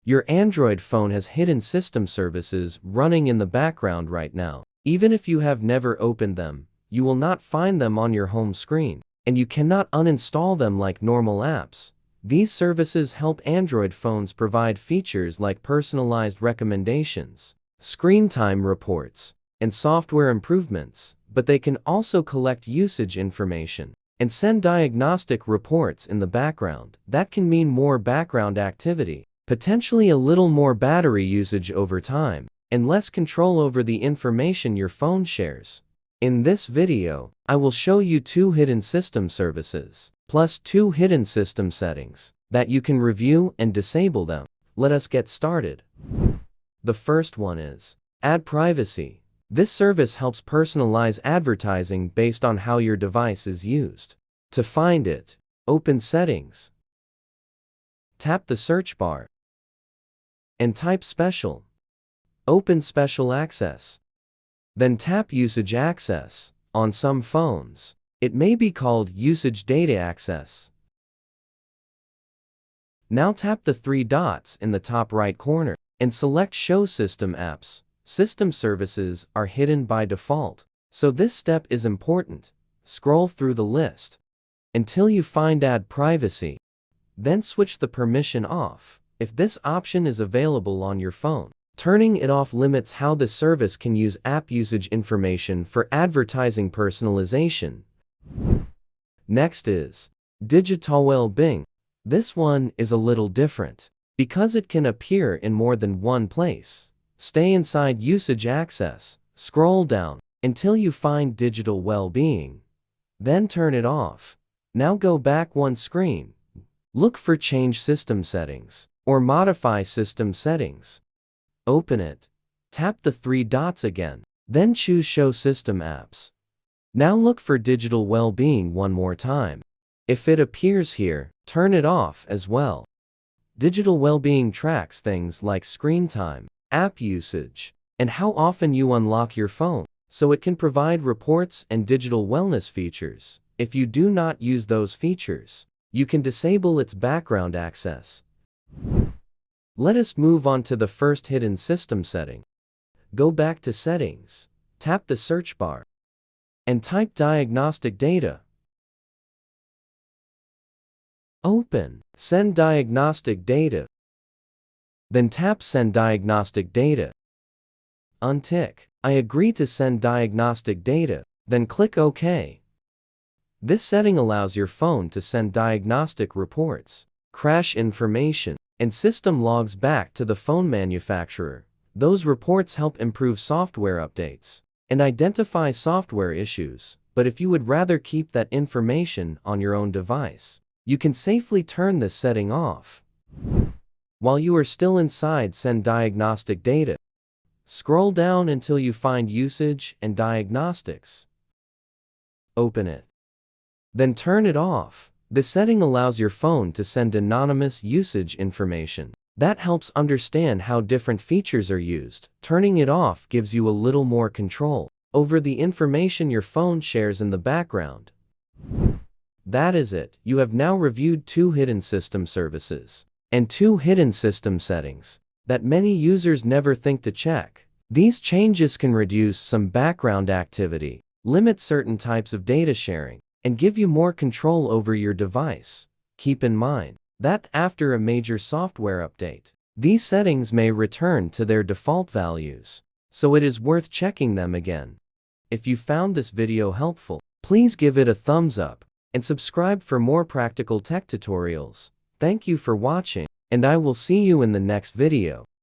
Your Android phone has hidden system services running in the background right now. Even if you have never opened them, you will not find them on your home screen, and you cannot uninstall them like normal apps. These services help Android phones provide features like personalized recommendations, screen time reports, and software improvements, but they can also collect usage information and send diagnostic reports in the background. That can mean more background activity, potentially a little more battery usage over time, and less control over the information your phone shares. In this video, I will show you 2 hidden system services, plus 2 hidden system settings, that you can review and disable them. Let us get started. The first one is Ad Privacy. This service helps personalize advertising based on how your device is used. To find it, open Settings. Tap the search bar and type Special. Open Special Access. Then tap Usage Access. On some phones, it may be called Usage Data Access. Now tap the 3 dots in the top right corner and select Show System Apps. System services are hidden by default, so this step is important. Scroll through the list until you find Ad Privacy. Then switch the permission off if this option is available on your phone. Turning it off limits how the service can use app usage information for advertising personalization. Next is Digital Wellbeing. This one is a little different because it can appear in more than one place. Stay inside Usage Access, scroll down until you find Digital Wellbeing. Then turn it off. Now go back one screen. Look for Change System Settings or Modify System Settings. Open it. Tap the 3 dots again. Then choose Show System Apps. Now look for Digital Wellbeing one more time. If it appears here, turn it off as well. Digital Wellbeing tracks things like screen time, app usage, and how often you unlock your phone, so it can provide reports and digital wellness features. If you do not use those features, you can disable its background access. Let us move on to the first hidden system setting. Go back to Settings, tap the search bar, and type Diagnostic Data. Open Send Diagnostic Data. Then tap Send Diagnostic Data. Untick I agree to send diagnostic data, then click OK. This setting allows your phone to send diagnostic reports, crash information, and system logs back to the phone manufacturer. Those reports help improve software updates and identify software issues, but if you would rather keep that information on your own device, you can safely turn this setting off. While you are still inside Send Diagnostic Data, scroll down until you find Usage and Diagnostics. Open it. Then turn it off. This setting allows your phone to send anonymous usage information. That helps understand how different features are used. Turning it off gives you a little more control over the information your phone shares in the background. That is it. You have now reviewed 2 hidden system services and 2 hidden system settings that many users never think to check. These changes can reduce some background activity, limit certain types of data sharing, and give you more control over your device. Keep in mind that after a major software update, these settings may return to their default values, so it is worth checking them again. If you found this video helpful, please give it a thumbs up and subscribe for more practical tech tutorials. Thank you for watching, and I will see you in the next video.